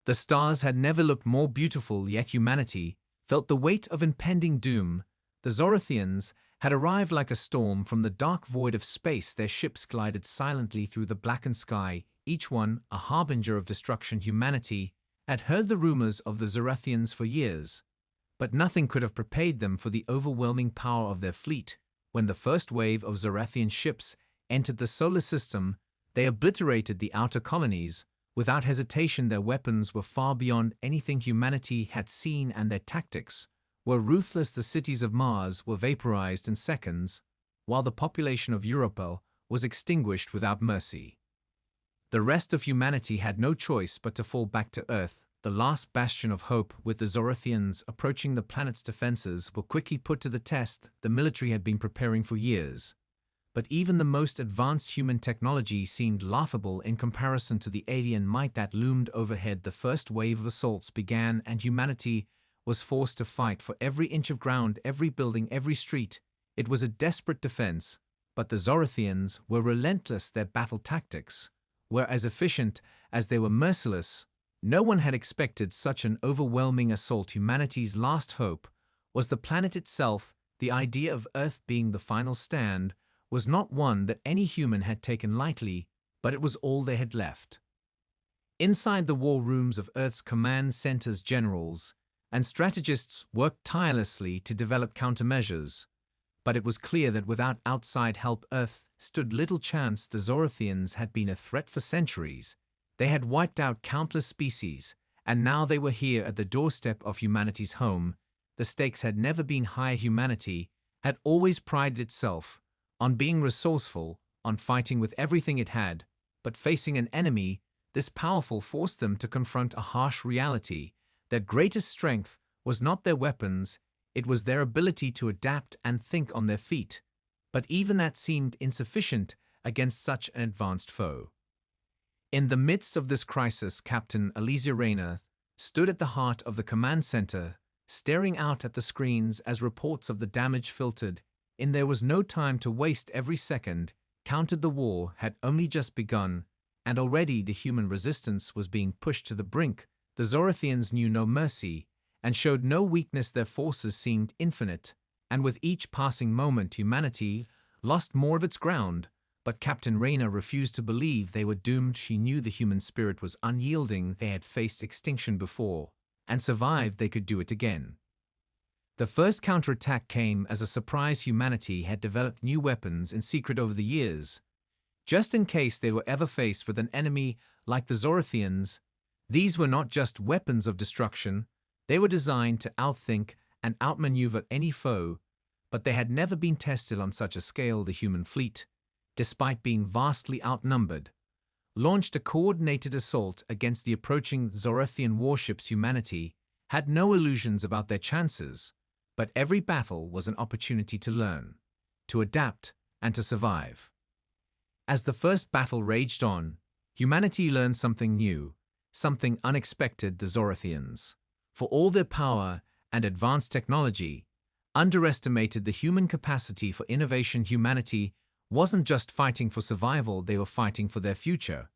The stars had never looked more beautiful, yet humanity felt the weight of impending doom. The Zorathians had arrived like a storm from the dark void of space. Their ships glided silently through the blackened sky, each one a harbinger of destruction. Humanity had heard the rumors of the Zorathians for years, but nothing could have prepared them for the overwhelming power of their fleet. When the first wave of Zorathian ships entered the solar system, they obliterated the outer colonies. Without hesitation, their weapons were far beyond anything humanity had seen, and their tactics were ruthless. The cities of Mars were vaporized in seconds, while the population of Europa was extinguished without mercy. The rest of humanity had no choice but to fall back to Earth, the last bastion of hope. With the Zorathians approaching, the planet's defenses were quickly put to the test. The military had been preparing for years, but even the most advanced human technology seemed laughable in comparison to the alien might that loomed overhead. The first wave of assaults began, and humanity was forced to fight for every inch of ground, every building, every street. It was a desperate defense, but the Zorathians were relentless. Their battle tactics were as efficient as they were merciless. No one had expected such an overwhelming assault. Humanity's last hope was the planet itself. The idea of Earth being the final stand was not one that any human had taken lightly, but it was all they had left. Inside the war rooms of Earth's command centers, generals and strategists worked tirelessly to develop countermeasures, but it was clear that without outside help, Earth stood little chance. The Zorathians had been a threat for centuries. They had wiped out countless species, and now they were here at the doorstep of humanity's home. The stakes had never been higher. Humanity had always prided itself on being resourceful, on fighting with everything it had, but facing an enemy this powerful forced them to confront a harsh reality. Their greatest strength was not their weapons, it was their ability to adapt and think on their feet. But even that seemed insufficient against such an advanced foe. In the midst of this crisis, Captain Alizia Rayner stood at the heart of the command center, staring out at the screens as reports of the damage filtered in. There was no time to waste. Every second counted. The war had only just begun, and already the human resistance was being pushed to the brink. The Zorathians knew no mercy and showed no weakness. Their forces seemed infinite, and with each passing moment humanity lost more of its ground. But Captain Rayner refused to believe they were doomed. She knew the human spirit was unyielding. They had faced extinction before and survived. They could do it again. The first counterattack came as a surprise. Humanity had developed new weapons in secret over the years, just in case they were ever faced with an enemy like the Zorathians. These were not just weapons of destruction, they were designed to outthink and outmaneuver any foe, but they had never been tested on such a scale. The human fleet, despite being vastly outnumbered, launched a coordinated assault against the approaching Zorathian warships. Humanity had no illusions about their chances, but every battle was an opportunity to learn, to adapt, and to survive. As the first battle raged on, humanity learned something new, something unexpected. The Zorathians, for all their power and advanced technology, underestimated the human capacity for innovation. Humanity wasn't just fighting for survival, they were fighting for their future.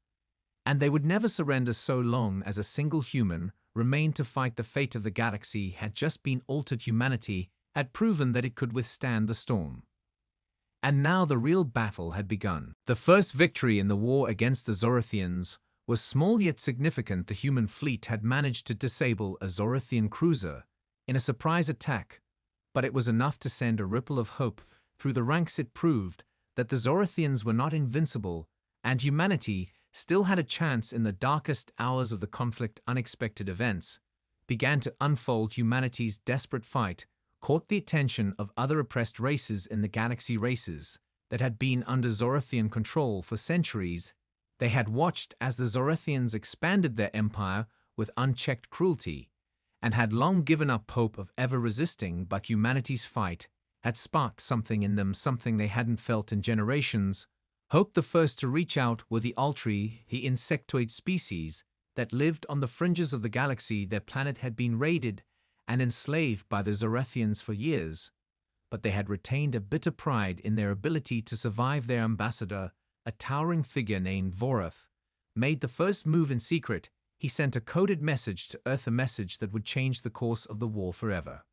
And they would never surrender so long as a single human remained to fight. The fate of the galaxy had just been altered. Humanity had proven that it could withstand the storm. And now the real battle had begun. The first victory in the war against the Zorathians was small yet significant. The human fleet had managed to disable a Zorathian cruiser in a surprise attack, but it was enough to send a ripple of hope through the ranks. It proved that the Zorathians were not invincible, and humanity still had a chance. In the darkest hours of the conflict, unexpected events began to unfold. Humanity's desperate fight caught the attention of other oppressed races in the galaxy. Races that had been under Zorathian control for centuries. They had watched as the Zorathians expanded their empire with unchecked cruelty, and had long given up hope of ever resisting. But humanity's fight had sparked something in them, something they hadn't felt in generations. Hope. The first to reach out were the Altri, the insectoid species that lived on the fringes of the galaxy. Their planet had been raided and enslaved by the Zorathians for years, but they had retained a bitter pride in their ability to survive. Their ambassador, a towering figure named Vorath, made the first move in secret. he sent a coded message to Earth, a message that would change the course of the war forever.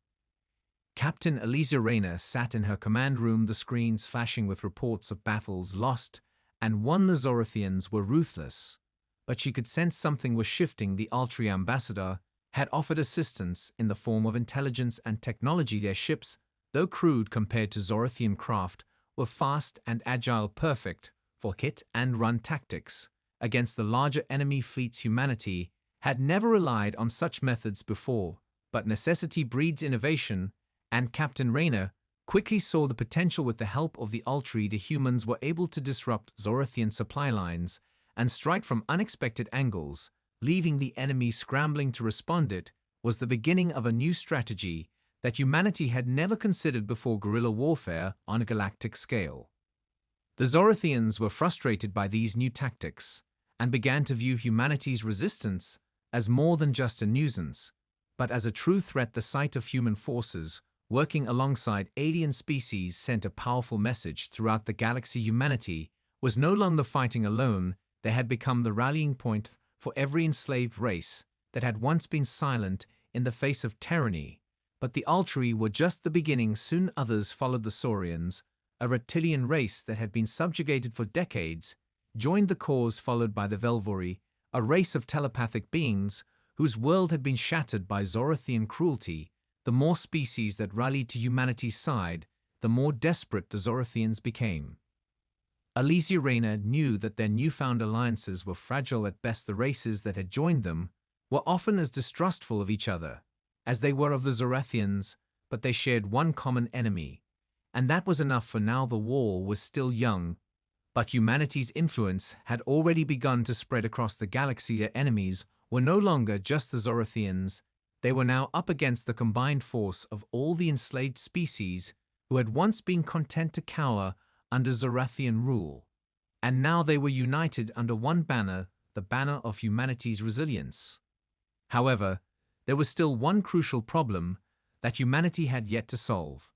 Captain Elysia Rayner sat in her command room, the screens flashing with reports of battles lost and won. The Zorathians were ruthless, but she could sense something was shifting. The Altria ambassador had offered assistance in the form of intelligence and technology. Their ships, though crude compared to Zorathian craft, were fast and agile, perfect for hit-and-run tactics against the larger enemy fleets. Humanity had never relied on such methods before, but necessity breeds innovation, and Captain Rayner quickly saw the potential. With the help of the Altria, the humans were able to disrupt Zorathian supply lines and strike from unexpected angles, leaving the enemy scrambling to respond. It was the beginning of a new strategy that humanity had never considered before: guerrilla warfare on a galactic scale. The Zorathians were frustrated by these new tactics and began to view humanity's resistance as more than just a nuisance, but as a true threat. The sight of human forces working alongside alien species sent a powerful message throughout the galaxy. Humanity was no longer fighting alone. They had become the rallying point for every enslaved race that had once been silent in the face of tyranny. But the Altria were just the beginning. Soon others followed. The Saurians, a reptilian race that had been subjugated for decades, joined the cause, followed by the Velvori, a race of telepathic beings whose world had been shattered by Zorathian cruelty. The more species that rallied to humanity's side, the more desperate the Zorathians became. Elysia Rayner knew that their newfound alliances were fragile at best. The races that had joined them were often as distrustful of each other as they were of the Zorathians, but they shared one common enemy, and that was enough. For now the war was still young, but humanity's influence had already begun to spread across the galaxy. Their enemies were no longer just the Zorathians. They were now up against the combined force of all the enslaved species who had once been content to cower under Zorathian rule. And now they were united under one banner, the banner of humanity's resilience. However, there was still one crucial problem that humanity had yet to solve.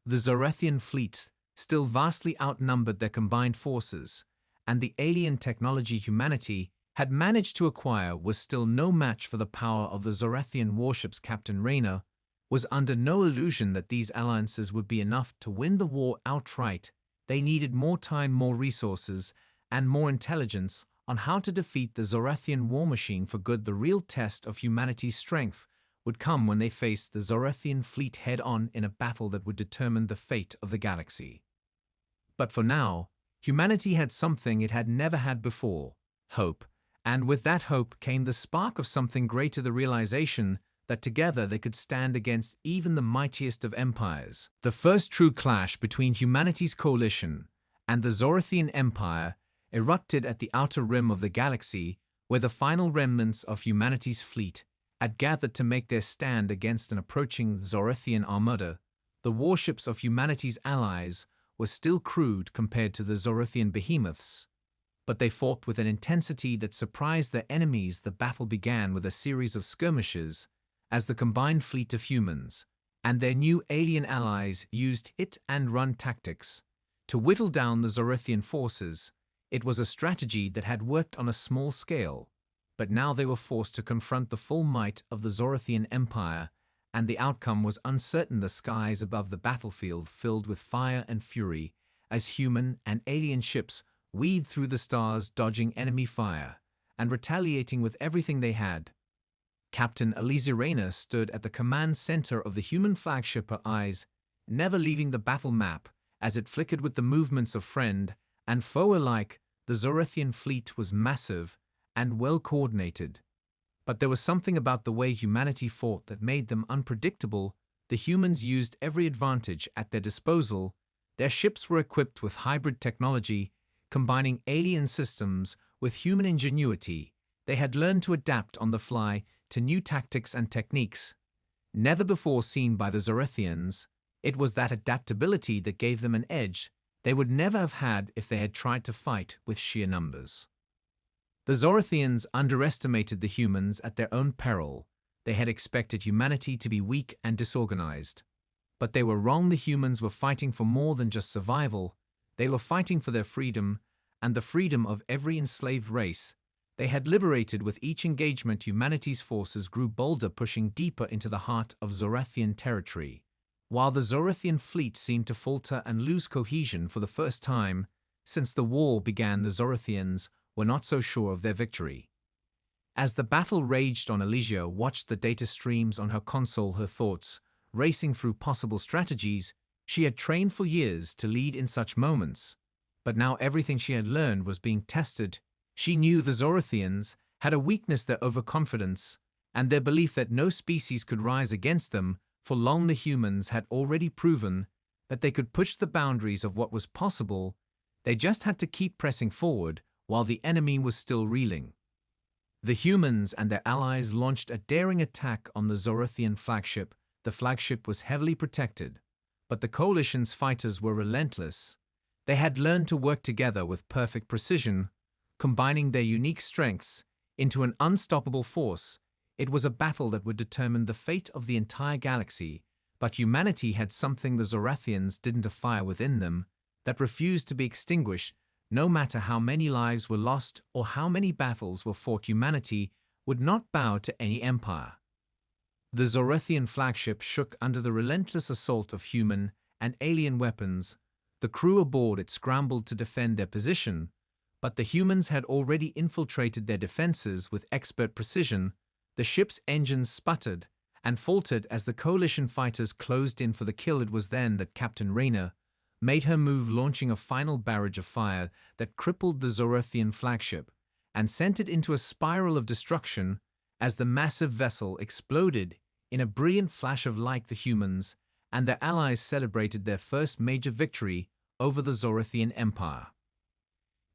The Zorathian fleet still vastly outnumbered their combined forces, and the alien technology humanity had managed to acquire was still no match for the power of the Zorathian warships. Captain Rayner was under no illusion that these alliances would be enough to win the war outright. They needed more time, more resources, and more intelligence on how to defeat the Zorathian war machine for good. The real test of humanity's strength would come when they faced the Zorathian fleet head-on in a battle that would determine the fate of the galaxy. But for now, humanity had something it had never had before: hope. And with that hope came the spark of something greater, the realization that together they could stand against even the mightiest of empires. The first true clash between humanity's coalition and the Zorathian Empire erupted at the outer rim of the galaxy, where the final remnants of humanity's fleet had gathered to make their stand against an approaching Zorathian armada. The warships of humanity's allies were still crude compared to the Zorathian behemoths, but they fought with an intensity that surprised their enemies. The battle began with a series of skirmishes as the combined fleet of humans and their new alien allies used hit-and-run tactics to whittle down the Zorathian forces. It was a strategy that had worked on a small scale, but now they were forced to confront the full might of the Zorathian Empire, and the outcome was uncertain. The skies above the battlefield filled with fire and fury as human and alien ships weaved through the stars, dodging enemy fire and retaliating with everything they had. Captain Elysia Rayner stood at the command center of the human flagship, her eyes never leaving the battle map as it flickered with the movements of friend and foe alike. The Zorathian fleet was massive and well coordinated, but there was something about the way humanity fought that made them unpredictable. The humans used every advantage at their disposal. Their ships were equipped with hybrid technology, combining alien systems with human ingenuity. They had learned to adapt on the fly to new tactics and techniques never before seen by the Zorathians. It was that adaptability that gave them an edge they would never have had if they had tried to fight with sheer numbers. The Zorathians underestimated the humans at their own peril. They had expected humanity to be weak and disorganized. But they were wrong. The humans were fighting for more than just survival. They were fighting for their freedom and the freedom of every enslaved race they had liberated. With each engagement, humanity's forces grew bolder, pushing deeper into the heart of Zorathian territory. While the Zorathian fleet seemed to falter and lose cohesion for the first time since the war began, the Zorathians were not so sure of their victory. As the battle raged on, Elysia watched the data streams on her console, her thoughts racing through possible strategies. She had trained for years to lead in such moments, but now everything she had learned was being tested. She knew the Zorathians had a weakness: their overconfidence and their belief that no species could rise against them. For long, the humans had already proven that they could push the boundaries of what was possible. They just had to keep pressing forward while the enemy was still reeling. The humans and their allies launched a daring attack on the Zorathian flagship. The flagship was heavily protected, but the coalition's fighters were relentless. They had learned to work together with perfect precision, combining their unique strengths into an unstoppable force. It was a battle that would determine the fate of the entire galaxy, but humanity had something the Zorathians didn't: a fire within them that refused to be extinguished. No matter how many lives were lost or how many battles were fought, humanity would not bow to any empire. The Zorathian flagship shook under the relentless assault of human and alien weapons. The crew aboard it scrambled to defend their position, but the humans had already infiltrated their defenses with expert precision. The ship's engines sputtered and faltered as the coalition fighters closed in for the kill. It was then that Captain Raynor made her move, launching a final barrage of fire that crippled the Zorathian flagship and sent it into a spiral of destruction. As the massive vessel exploded in a brilliant flash of light, the humans and their allies celebrated their first major victory over the Zorathian Empire.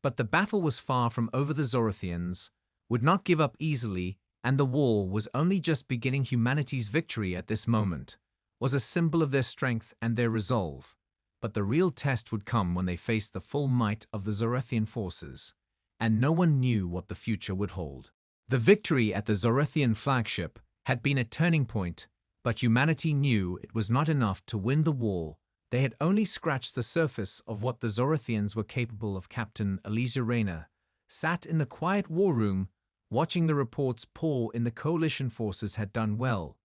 But the battle was far from over. The Zorathians would not give up easily, and the war was only just beginning. Humanity's victory at this moment was a symbol of their strength and their resolve. But the real test would come when they faced the full might of the Zorathian forces, and no one knew what the future would hold. The victory at the Zorathian flagship had been a turning point, but humanity knew it was not enough to win the war. They had only scratched the surface of what the Zorathians were capable of. Captain Elysia Raynor sat in the quiet war room, watching the reports pour in. The coalition forces had done well,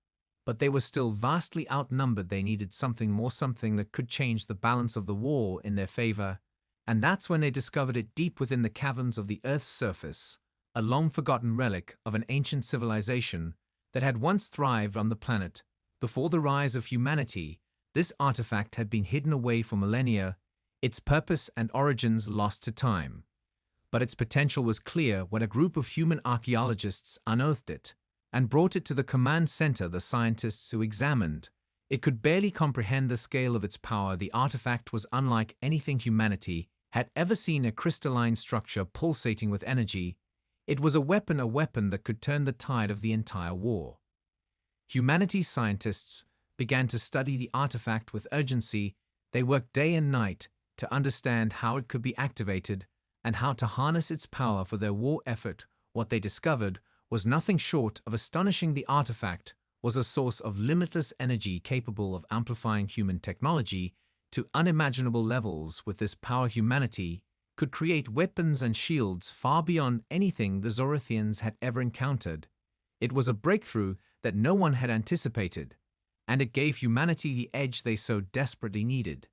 but they were still vastly outnumbered. They needed something more, something that could change the balance of the war in their favor. And that's when they discovered it deep within the caverns of the Earth's surface, a long-forgotten relic of an ancient civilization that had once thrived on the planet. Before the rise of humanity, this artifact had been hidden away for millennia, its purpose and origins lost to time. But its potential was clear when a group of human archaeologists unearthed it and brought it to the command center. The scientists who examined it could barely comprehend the scale of its power. The artifact was unlike anything humanity had ever seen: a crystalline structure pulsating with energy. It was a weapon that could turn the tide of the entire war. Humanity's scientists began to study the artifact with urgency. They worked day and night to understand how it could be activated and how to harness its power for their war effort. What they discovered was nothing short of astonishing. The artifact was a source of limitless energy capable of amplifying human technology to unimaginable levels. With this power, humanity could create weapons and shields far beyond anything the Zorathians had ever encountered. It was a breakthrough that no one had anticipated, and it gave humanity the edge they so desperately needed.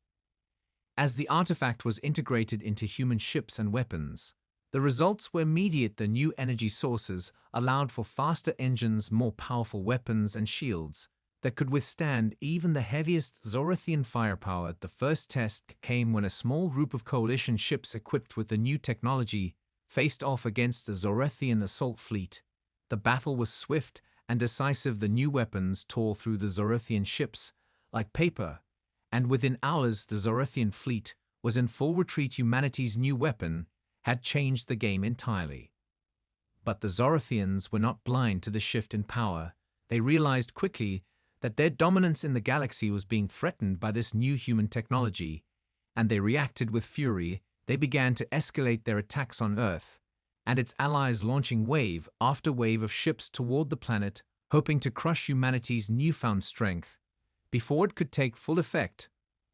As the artifact was integrated into human ships and weapons, the results were immediate. The new energy sources allowed for faster engines, more powerful weapons and shields that could withstand even the heaviest Zorathian firepower. The first test came when a small group of coalition ships equipped with the new technology faced off against the Zorathian assault fleet. The battle was swift and decisive. The new weapons tore through the Zorathian ships like paper, and within hours the Zorathian fleet was in full retreat. Humanity's new weapon had changed the game entirely. But the Zorathians were not blind to the shift in power. They realized quickly that their dominance in the galaxy was being threatened by this new human technology, and they reacted with fury. They began to escalate their attacks on Earth and its allies, launching wave after wave of ships toward the planet, hoping to crush humanity's newfound strength before it could take full effect.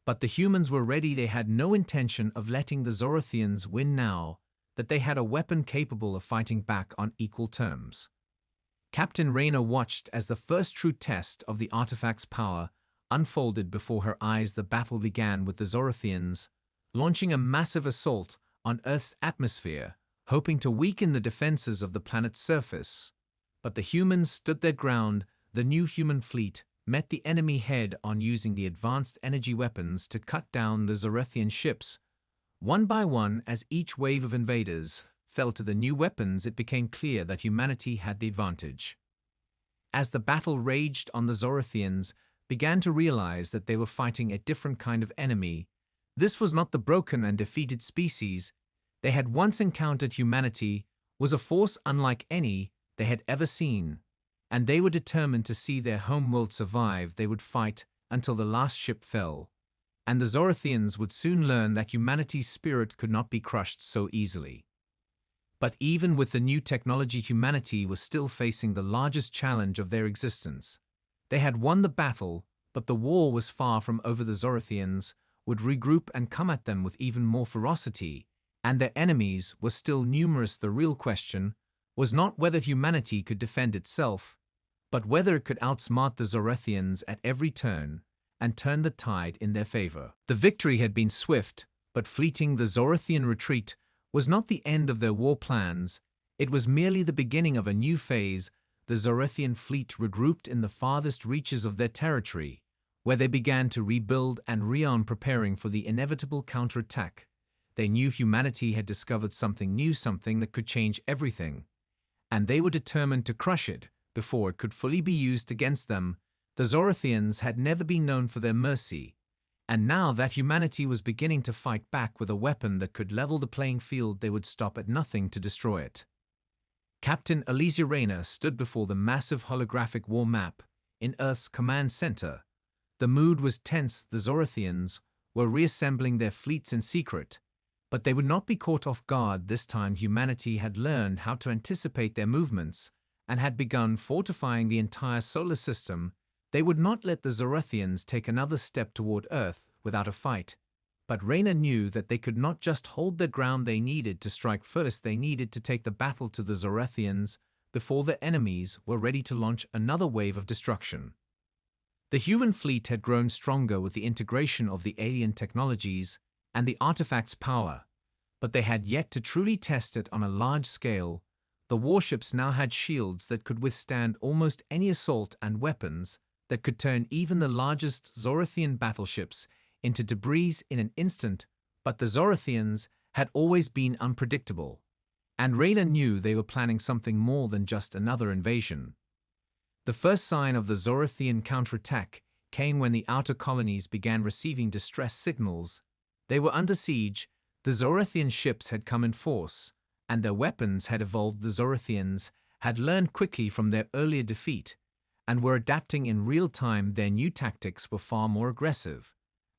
But the humans were ready. They had no intention of letting the Zorathians win now. that they had a weapon capable of fighting back on equal terms. Captain Rayna watched as the first true test of the artifact's power unfolded before her eyes. The battle began with the Zorathians launching a massive assault on Earth's atmosphere, hoping to weaken the defenses of the planet's surface. But the humans stood their ground. The new human fleet met the enemy head-on, using the advanced energy weapons to cut down the Zorathian ships. One by one, as each wave of invaders fell to the new weapons, it became clear that humanity had the advantage. As the battle raged on, the Zorathians began to realize that they were fighting a different kind of enemy. This was not the broken and defeated species they had once encountered. Humanity was a force unlike any they had ever seen, and they were determined to see their homeworld survive. They would fight until the last ship fell, and the Zorathians would soon learn that humanity's spirit could not be crushed so easily. But even with the new technology, humanity was still facing the largest challenge of their existence. They had won the battle, but the war was far from over. The Zorathians would regroup and come at them with even more ferocity, and their enemies were still numerous. The real question was not whether humanity could defend itself, but whether it could outsmart the Zorathians at every turn and turn the tide in their favor. The victory had been swift but fleeting. The Zorathian retreat was not the end of their war plans, it was merely the beginning of a new phase. The Zorathian fleet regrouped in the farthest reaches of their territory, where they began to rebuild and rearm, preparing for the inevitable counterattack. They knew humanity had discovered something new, something that could change everything, and they were determined to crush it before it could fully be used against them. The Zorathians had never been known for their mercy, and now that humanity was beginning to fight back with a weapon that could level the playing field, they would stop at nothing to destroy it. Captain Alizia Rayna stood before the massive holographic war map in Earth's command center. The mood was tense. The Zorathians were reassembling their fleets in secret, but they would not be caught off guard this time. Humanity had learned how to anticipate their movements and had begun fortifying the entire solar system. They would not let the Zorathians take another step toward Earth without a fight. But Rayna knew that they could not just hold their ground. They needed to strike first. They needed to take the battle to the Zorathians before their enemies were ready to launch another wave of destruction. The human fleet had grown stronger with the integration of the alien technologies and the artifact's power, but they had yet to truly test it on a large scale. The warships now had shields that could withstand almost any assault and weapons that could turn even the largest Zorathian battleships into debris in an instant. But the Zorathians had always been unpredictable, and Rayna knew they were planning something more than just another invasion. The first sign of the Zorathian counterattack came when the outer colonies began receiving distress signals. They were under siege. The Zorathian ships had come in force, and their weapons had evolved. The Zorathians had learned quickly from their earlier defeat and were adapting in real time. Their new tactics were far more aggressive,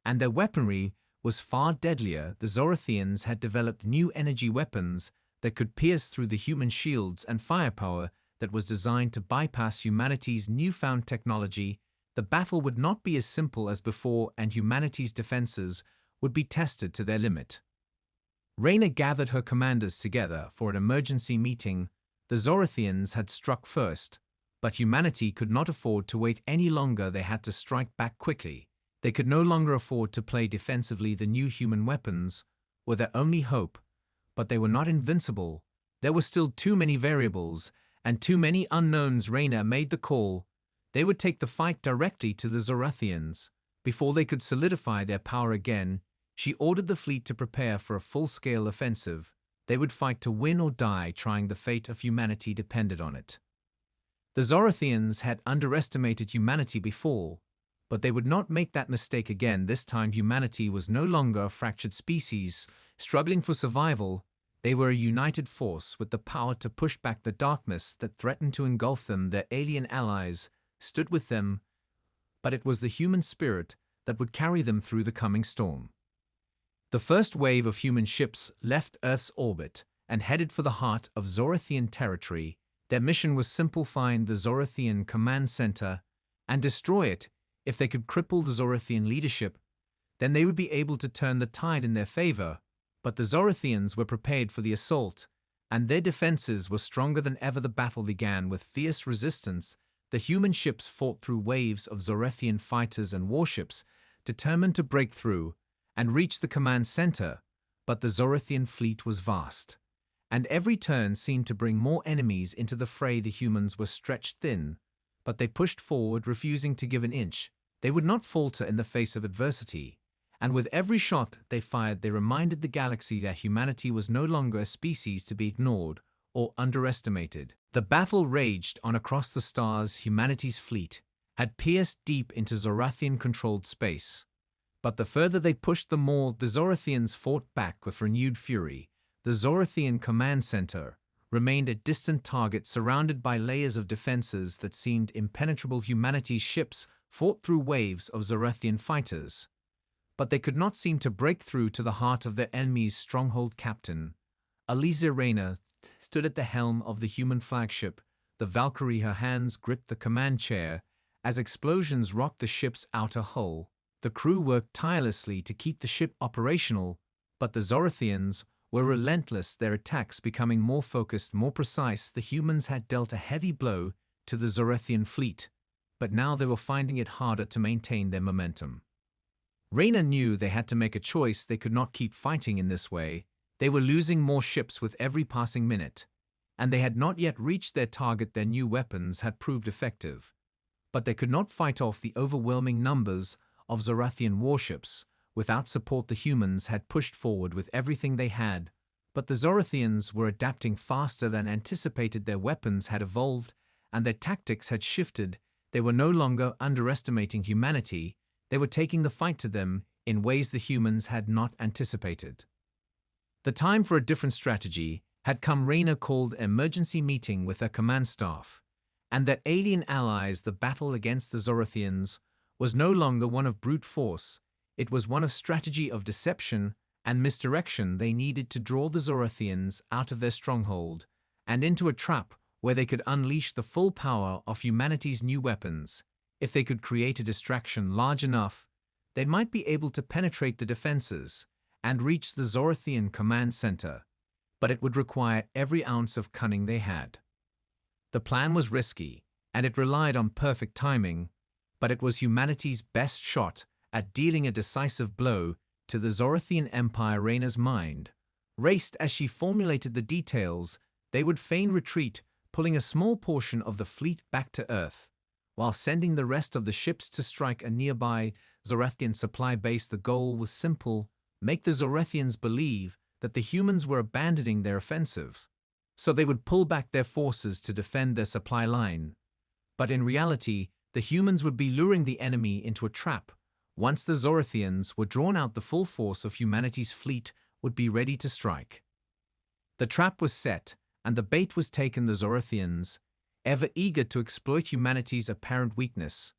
and their weaponry was far deadlier. The Zorathians had developed new energy weapons that could pierce through the human shields and firepower that was designed to bypass humanity's newfound technology. The battle would not be as simple as before, and humanity's defenses would be tested to their limit. Rayna gathered her commanders together for an emergency meeting. The Zorathians had struck first, but humanity could not afford to wait any longer. They had to strike back quickly. They could no longer afford to play defensively. The new human weapons were their only hope, but they were not invincible. There were still too many variables and too many unknowns. Rayna made the call. They would take the fight directly to the Zorathians. Before they could solidify their power again, she ordered the fleet to prepare for a full-scale offensive. They would fight to win or die, trying. The fate of humanity depended on it. The Zorathians had underestimated humanity before, but they would not make that mistake again. This time humanity was no longer a fractured species struggling for survival. They were a united force with the power to push back the darkness that threatened to engulf them. Their alien allies stood with them, but it was the human spirit that would carry them through the coming storm. The first wave of human ships left Earth's orbit and headed for the heart of Zorathian territory. Their mission was simple: find the Zorathian command center and destroy it. If they could cripple the Zorathian leadership, then they would be able to turn the tide in their favor. But the Zorathians were prepared for the assault, and their defenses were stronger than ever. The battle began with fierce resistance. The human ships fought through waves of Zorathian fighters and warships, determined to break through and reach the command center. But the Zorathian fleet was vast, and every turn seemed to bring more enemies into the fray. The humans were stretched thin, but they pushed forward, refusing to give an inch. They would not falter in the face of adversity, and with every shot they fired, they reminded the galaxy that humanity was no longer a species to be ignored or underestimated. The battle raged on across the stars. Humanity's fleet had pierced deep into Zorathian-controlled space. But the further they pushed, the more the Zorathians fought back with renewed fury. The Zorathian command center remained a distant target, surrounded by layers of defenses that seemed impenetrable. Humanity's ships fought through waves of Zorathian fighters, but they could not seem to break through to the heart of their enemy's stronghold. Captain Aliza Reyna stood at the helm of the human flagship, the Valkyrie. Her hands gripped the command chair as explosions rocked the ship's outer hull. The crew worked tirelessly to keep the ship operational, but the Zorathians were relentless, their attacks becoming more focused, more precise. The humans had dealt a heavy blow to the Zorathian fleet, but now they were finding it harder to maintain their momentum. Reyna knew they had to make a choice. They could not keep fighting in this way. They were losing more ships with every passing minute, and they had not yet reached their target. Their new weapons had proved effective, but they could not fight off the overwhelming numbers of Zorathian warships. Without support, the humans had pushed forward with everything they had, but the Zorathians were adapting faster than anticipated. Their weapons had evolved, and their tactics had shifted. They were no longer underestimating humanity. They were taking the fight to them in ways the humans had not anticipated. The time for a different strategy had come. Reyna called an emergency meeting with her command staff, and their alien allies. The battle against the Zorathians was no longer one of brute force. It was one of strategy, of deception and misdirection. They needed to draw the Zorathians out of their stronghold and into a trap where they could unleash the full power of humanity's new weapons. If they could create a distraction large enough, they might be able to penetrate the defenses and reach the Zorathian command center, but it would require every ounce of cunning they had. The plan was risky, and it relied on perfect timing, but it was humanity's best shot at dealing a decisive blow to the Zorathian Empire. Reyna's mind raced as she formulated the details. They would feign retreat, pulling a small portion of the fleet back to Earth, while sending the rest of the ships to strike a nearby Zorathian supply base. The goal was simple: make the Zorathians believe that the humans were abandoning their offensive, so they would pull back their forces to defend their supply line. But in reality, the humans would be luring the enemy into a trap. Once the Zorathians were drawn out, the full force of humanity's fleet would be ready to strike. The trap was set, and the bait was taken. The Zorathians, ever eager to exploit humanity's apparent weakness,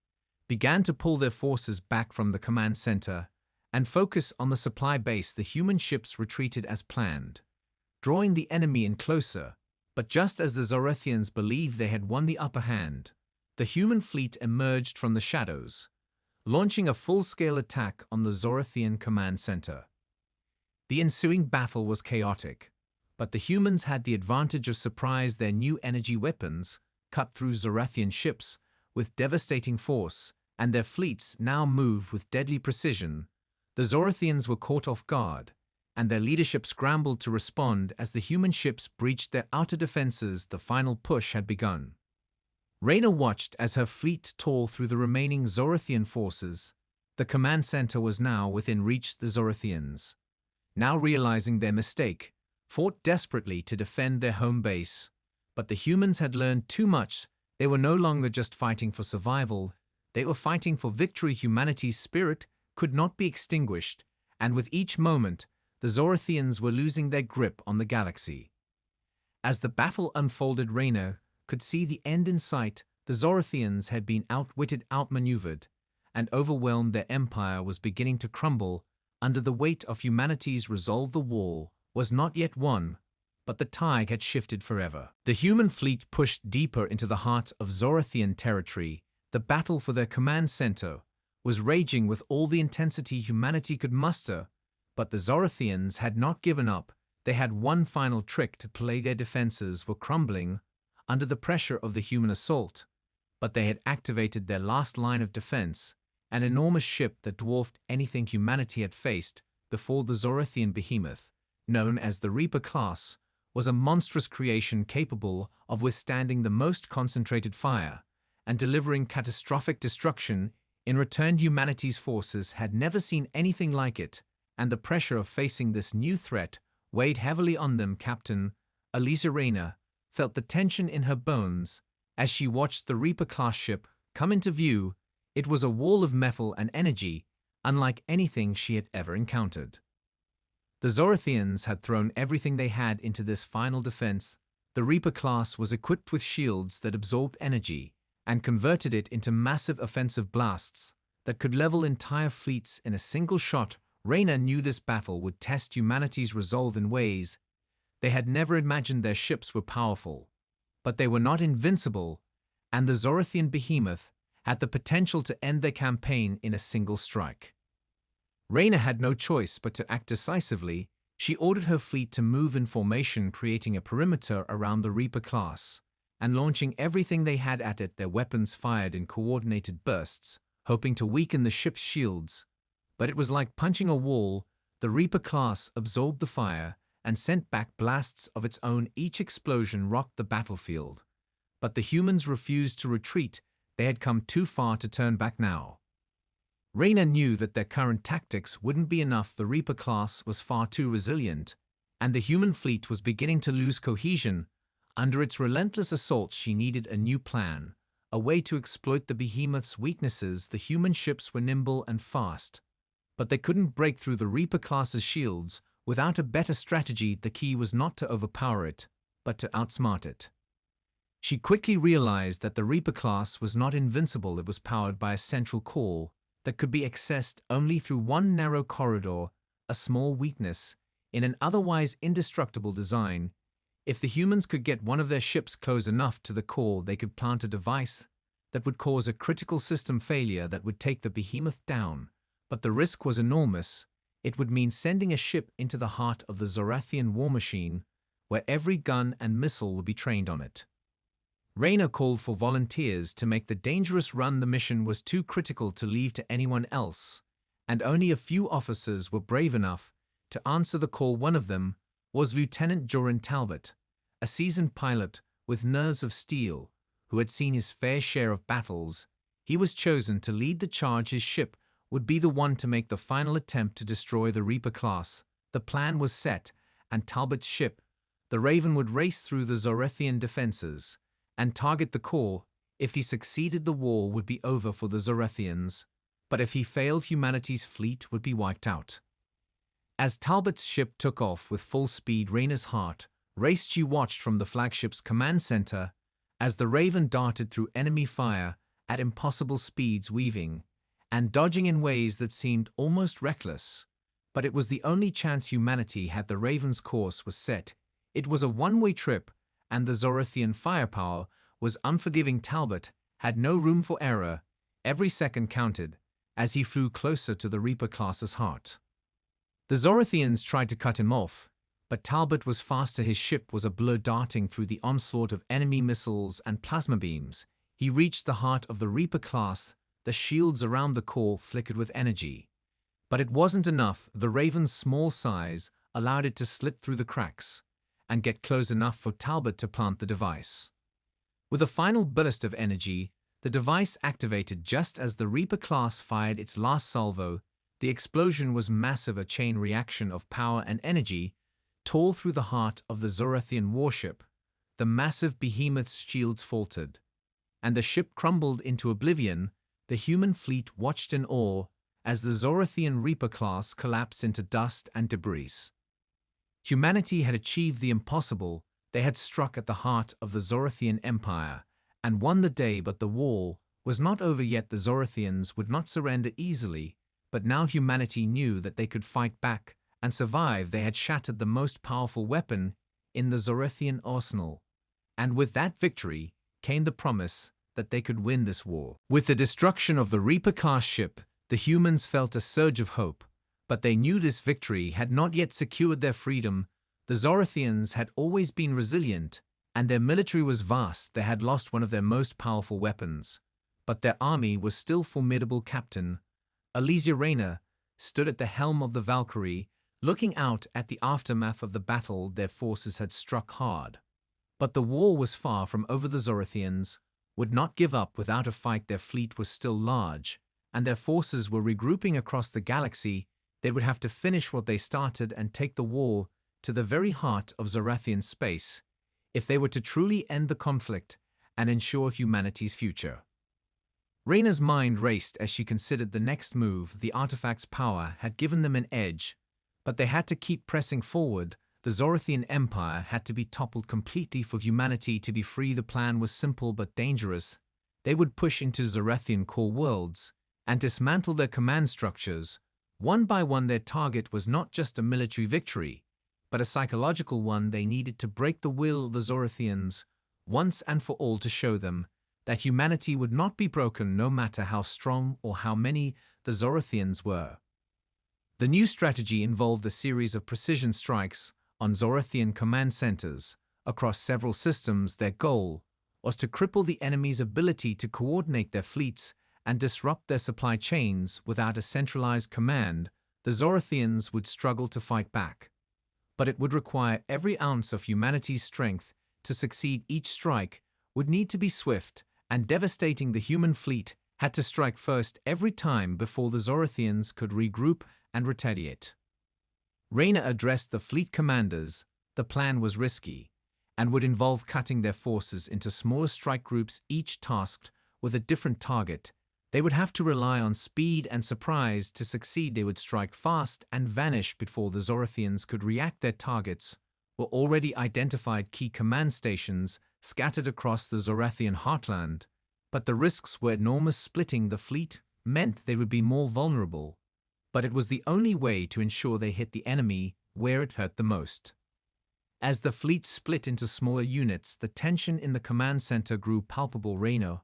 began to pull their forces back from the command center and focus on the supply base. The human ships retreated as planned, drawing the enemy in closer. But just as the Zorathians believed they had won the upper hand, the human fleet emerged from the shadows, launching a full-scale attack on the Zorathian command center. The ensuing battle was chaotic, but the humans had the advantage of surprise. Their new energy weapons cut through Zorathian ships with devastating force, and their fleets now moved with deadly precision. The Zorathians were caught off guard, and their leadership scrambled to respond as the human ships breached their outer defenses. The final push had begun. Reyna watched as her fleet tore through the remaining Zorathian forces. The command center was now within reach. The Zorathians, now realizing their mistake, fought desperately to defend their home base. But the humans had learned too much. They were no longer just fighting for survival, they were fighting for victory. Humanity's spirit could not be extinguished, and with each moment, the Zorathians were losing their grip on the galaxy. As the battle unfolded, Reyna could see the end in sight. The Zorathians had been outwitted, outmaneuvered, and overwhelmed. Their empire was beginning to crumble under the weight of humanity's resolve. The war was not yet won, but the tide had shifted forever. The human fleet pushed deeper into the heart of Zorathian territory. The battle for their command center was raging with all the intensity humanity could muster, But the Zorathians had not given up. They had one final trick to play. Their defenses were crumbling under the pressure of the human assault, but they had activated their last line of defense, an enormous ship that dwarfed anything humanity had faced before. The Zorathian behemoth, known as the Reaper class, was a monstrous creation capable of withstanding the most concentrated fire and delivering catastrophic destruction. In return, humanity's forces had never seen anything like it, and the pressure of facing this new threat weighed heavily on them. Captain Elisa Reyna felt the tension in her bones as she watched the Reaper-class ship come into view. It was a wall of metal and energy, unlike anything she had ever encountered. The Zorathians had thrown everything they had into this final defense. The Reaper class was equipped with shields that absorbed energy and converted it into massive offensive blasts that could level entire fleets in a single shot. Reyna knew this battle would test humanity's resolve in ways they had never imagined. Their ships were powerful, but they were not invincible, and the Zorathian behemoth had the potential to end their campaign in a single strike. Reyna had no choice but to act decisively. She ordered her fleet to move in formation, creating a perimeter around the Reaper class and launching everything they had at it. Their weapons fired in coordinated bursts, hoping to weaken the ship's shields. But it was like punching a wall. The Reaper class absorbed the fire and sent back blasts of its own. Each explosion rocked the battlefield. But the humans refused to retreat. They had come too far to turn back now. Reyna knew that their current tactics wouldn't be enough. The Reaper class was far too resilient, and the human fleet was beginning to lose cohesion. Under its relentless assault, she needed a new plan, a way to exploit the behemoth's weaknesses. The human ships were nimble and fast, but they couldn't break through the Reaper class's shields. Without a better strategy, the key was not to overpower it, but to outsmart it. She quickly realized that the Reaper class was not invincible. It was powered by a central core that could be accessed only through one narrow corridor, a small weakness in an otherwise indestructible design. If the humans could get one of their ships close enough to the core, they could plant a device that would cause a critical system failure that would take the behemoth down. But the risk was enormous. It would mean sending a ship into the heart of the Zorathian war machine, where every gun and missile would be trained on it. Reyna called for volunteers to make the dangerous run. The mission was too critical to leave to anyone else, and only a few officers were brave enough to answer the call. One of them was Lieutenant Joran Talbot, a seasoned pilot with nerves of steel who had seen his fair share of battles. He was chosen to lead the charge. His ship would be the one to make the final attempt to destroy the Reaper class. The plan was set, and Talbot's ship, the Raven, would race through the Zorathian defenses and target the core. If he succeeded, the war would be over for the Zorathians, but if he failed, humanity's fleet would be wiped out. As Talbot's ship took off with full speed, Reyna's heart raced. She watched from the flagship's command center as the Raven darted through enemy fire at impossible speeds, weaving and dodging in ways that seemed almost reckless. But it was the only chance humanity had. The Raven's course was set. It was a one-way trip, and the Zorathian firepower was unforgiving. Talbot had no room for error. Every second counted as he flew closer to the Reaper class's heart. The Zorathians tried to cut him off, but Talbot was faster. His ship was a blur, darting through the onslaught of enemy missiles and plasma beams. He reached the heart of the Reaper class. The shields around the core flickered with energy. But it wasn't enough. The Raven's small size allowed it to slip through the cracks and get close enough for Talbot to plant the device. With a final burst of energy, the device activated just as the Reaper class fired its last salvo. The explosion was massive. A chain reaction of power and energy tore through the heart of the Zorathian warship. The massive behemoth's shields faltered, and the ship crumbled into oblivion. The human fleet watched in awe as the Zorathian Reaper class collapsed into dust and debris. Humanity had achieved the impossible. They had struck at the heart of the Zorathian Empire and won the day. But the war was not over yet. The Zorathians would not surrender easily, but now humanity knew that they could fight back and survive. They had shattered the most powerful weapon in the Zorathian arsenal, and with that victory came the promise that they could win this war. With the destruction of the Reaper-class ship, the humans felt a surge of hope, But they knew this victory had not yet secured their freedom. The Zorathians had always been resilient, and their military was vast. They had lost one of their most powerful weapons. But their army was still formidable. Captain Alizia Rayna stood at the helm of the Valkyrie, looking out at the aftermath of the battle. Their forces had struck hard. But the war was far from over. The Zorathians would not give up without a fight. Their fleet was still large, and their forces were regrouping across the galaxy. They would have to finish what they started and take the war to the very heart of Zorathian space if they were to truly end the conflict and ensure humanity's future. Rayna's mind raced as she considered the next move. The artifact's power had given them an edge, but they had to keep pressing forward. The Zorathian Empire had to be toppled completely for humanity to be free. The plan was simple but dangerous. They would push into Zorathian core worlds and dismantle their command structures. One by one, their target was not just a military victory, but a psychological one. They needed to break the will of the Zorathians once and for all, to show them that humanity would not be broken no matter how strong or how many the Zorathians were. The new strategy involved a series of precision strikes on Zorathian command centers across several systems. Their goal was to cripple the enemy's ability to coordinate their fleets and disrupt their supply chains. Without a centralized command, the Zorathians would struggle to fight back. But it would require every ounce of humanity's strength to succeed. Each strike would need to be swift and devastating. The human fleet had to strike first every time before the Zorathians could regroup and retaliate. Rayna addressed the fleet commanders. The plan was risky and would involve cutting their forces into smaller strike groups, each tasked with a different target. They would have to rely on speed and surprise to succeed. They would strike fast and vanish before the Zorathians could react. Their targets were already identified: key command stations scattered across the Zorathian heartland. But the risks were enormous. Splitting the fleet meant they would be more vulnerable, but it was the only way to ensure they hit the enemy where it hurt the most. As the fleet split into smaller units, the tension in the command center grew palpable. Rayna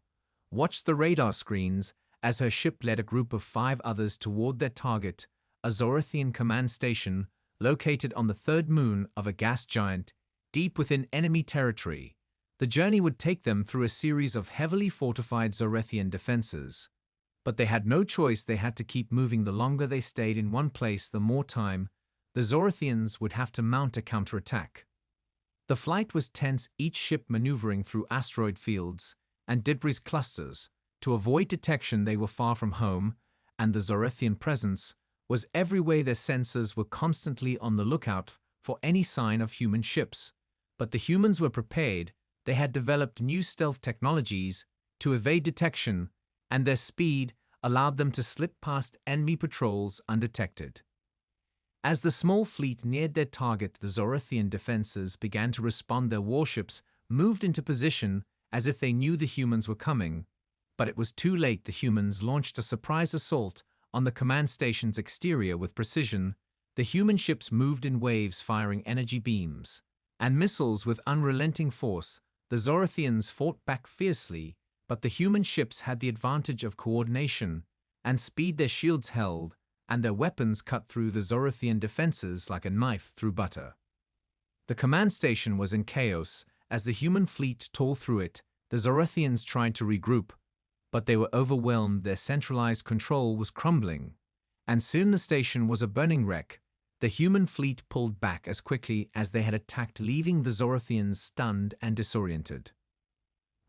watched the radar screens as her ship led a group of 5 others toward their target, a Zorathian command station located on the third moon of a gas giant deep within enemy territory. The journey would take them through a series of heavily fortified Zorathian defenses. But they had no choice. They had to keep moving. The longer they stayed in one place, the more time the Zorathians would have to mount a counterattack. The flight was tense, each ship maneuvering through asteroid fields and debris clusters. To avoid detection, they were far from home, and the Zorathian presence was everywhere. Their sensors were constantly on the lookout for any sign of human ships. But the humans were prepared. They had developed new stealth technologies to evade detection, and their speed allowed them to slip past enemy patrols undetected. As the small fleet neared their target, the Zorathian defenses began to respond. Their warships moved into position as if they knew the humans were coming. But it was too late. The humans launched a surprise assault on the command station's exterior with precision. The human ships moved in waves, firing energy beams and missiles with unrelenting force. The Zorathians fought back fiercely, but the human ships had the advantage of coordination and speed. Their shields held, and their weapons cut through the Zorathian defenses like a knife through butter. The command station was in chaos as the human fleet tore through it. The Zorathians tried to regroup, but they were overwhelmed. Their centralized control was crumbling, and soon the station was a burning wreck. The human fleet pulled back as quickly as they had attacked, leaving the Zorathians stunned and disoriented.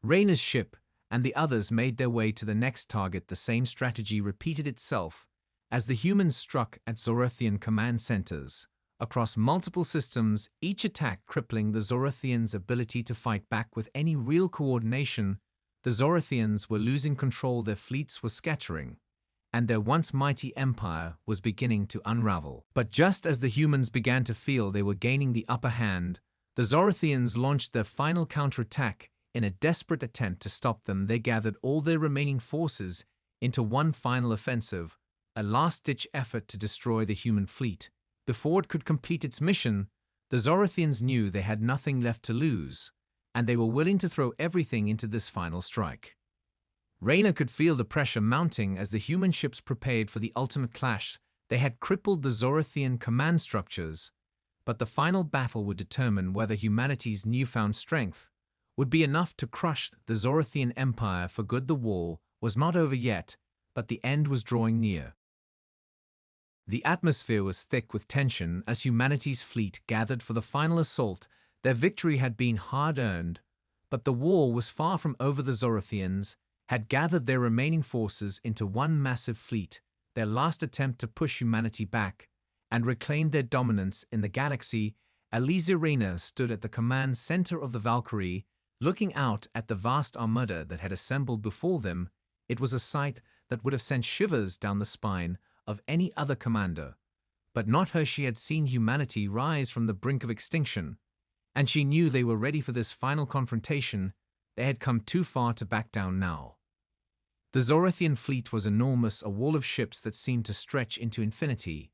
Rayna's ship and the others made their way to the next target. The same strategy repeated itself as the humans struck at Zorathian command centers across multiple systems, each attack crippling the Zorathians' ability to fight back with any real coordination. The Zorathians were losing control. Their fleets were scattering, and their once mighty empire was beginning to unravel. But just as the humans began to feel they were gaining the upper hand, the Zorathians launched their final counterattack. In a desperate attempt to stop them, they gathered all their remaining forces into one final offensive, a last-ditch effort to destroy the human fleet. Before it could complete its mission, the Zorathians knew they had nothing left to lose, and they were willing to throw everything into this final strike. Rayna could feel the pressure mounting as the human ships prepared for the ultimate clash. They had crippled the Zorathian command structures, but the final battle would determine whether humanity's newfound strength would be enough to crush the Zorathian Empire for good. The war was not over yet, but the end was drawing near. The atmosphere was thick with tension as humanity's fleet gathered for the final assault. Their victory had been hard-earned, but the war was far from over. The Zorathians had gathered their remaining forces into one massive fleet, their last attempt to push humanity back and reclaim their dominance in the galaxy. Alizia Reina stood at the command center of the Valkyrie, looking out at the vast armada that had assembled before them. It was a sight that would have sent shivers down the spine of any other commander. But not her. She had seen humanity rise from the brink of extinction, and she knew they were ready for this final confrontation. They had come too far to back down now. The Zorathian fleet was enormous, a wall of ships that seemed to stretch into infinity.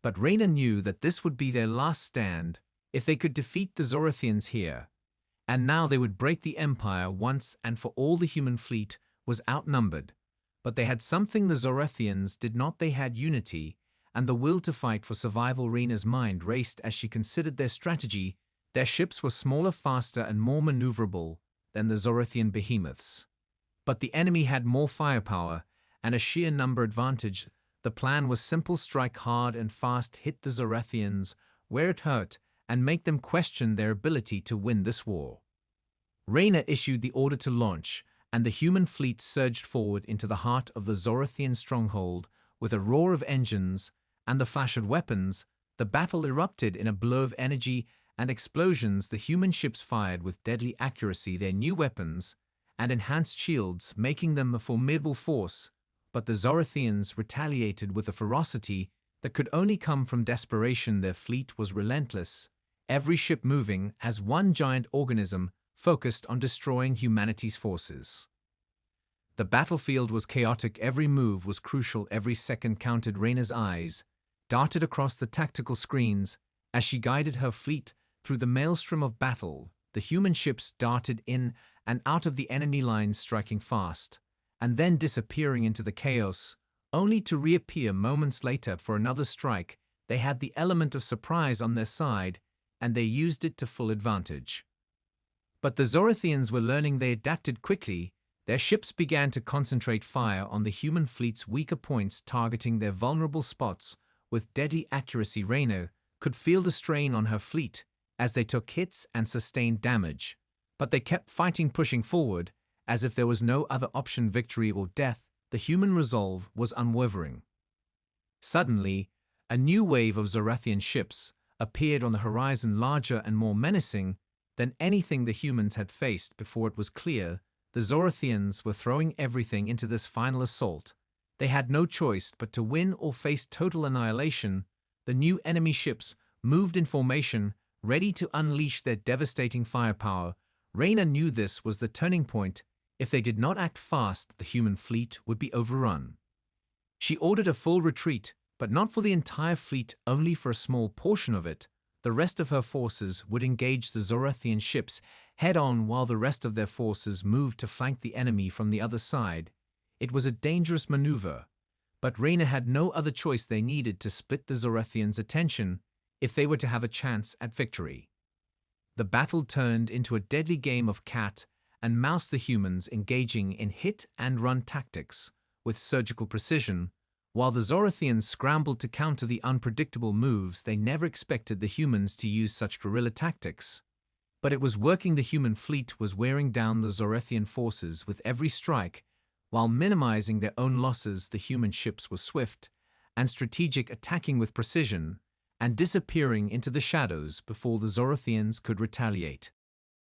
But Reina knew that this would be their last stand. If they could defeat the Zorathians here, and now they would break the Empire once and for all. The human fleet was outnumbered, but they had something the Zorathians did not. They had unity and the will to fight for survival. Reina's mind raced as she considered their strategy. Their ships were smaller, faster, and more maneuverable than the Zorathian behemoths. But the enemy had more firepower and a sheer number advantage. The plan was simple: strike hard and fast, hit the Zorathians where it hurt, and make them question their ability to win this war. Reina issued the order to launch, and the human fleet surged forward into the heart of the Zorathian stronghold. With a roar of engines and the flash of weapons, the battle erupted in a blow of energy and explosions. The human ships fired with deadly accuracy their new weapons and enhanced shields, making them a formidable force. But the Zorathians retaliated with a ferocity that could only come from desperation. Their fleet was relentless, every ship moving as one giant organism focused on destroying humanity's forces. The battlefield was chaotic, every move was crucial, every second counted. Reina's eyes darted across the tactical screens as she guided her fleet through the maelstrom of battle. The human ships darted in and out of the enemy lines, striking fast, and then disappearing into the chaos, only to reappear moments later for another strike. They had the element of surprise on their side, and they used it to full advantage. But the Zorathians were learning. They adapted quickly. Their ships began to concentrate fire on the human fleet's weaker points, targeting their vulnerable spots with deadly accuracy. Reina could feel the strain on her fleet as they took hits and sustained damage, but they kept fighting, pushing forward, as if there was no other option: victory or death. The human resolve was unwavering. Suddenly, a new wave of Zorathian ships appeared on the horizon, larger and more menacing than anything the humans had faced before. It was clear the Zorathians were throwing everything into this final assault. They had no choice but to win or face total annihilation. The new enemy ships moved in formation, ready to unleash their devastating firepower. Reina knew this was the turning point. If they did not act fast, the human fleet would be overrun. She ordered a full retreat, but not for the entire fleet, only for a small portion of it. The rest of her forces would engage the Zorathian ships head-on, while the rest of their forces moved to flank the enemy from the other side. It was a dangerous maneuver, but Reina had no other choice. They needed to split the Zorathians' attention if they were to have a chance at victory. The battle turned into a deadly game of cat and mouse, the humans engaging in hit-and-run tactics with surgical precision, while the Zorathians scrambled to counter the unpredictable moves. They never expected the humans to use such guerrilla tactics, but it was working. The human fleet was wearing down the Zorathian forces with every strike, while minimizing their own losses. The human ships were swift and strategic, attacking with precision and disappearing into the shadows before the Zorathians could retaliate.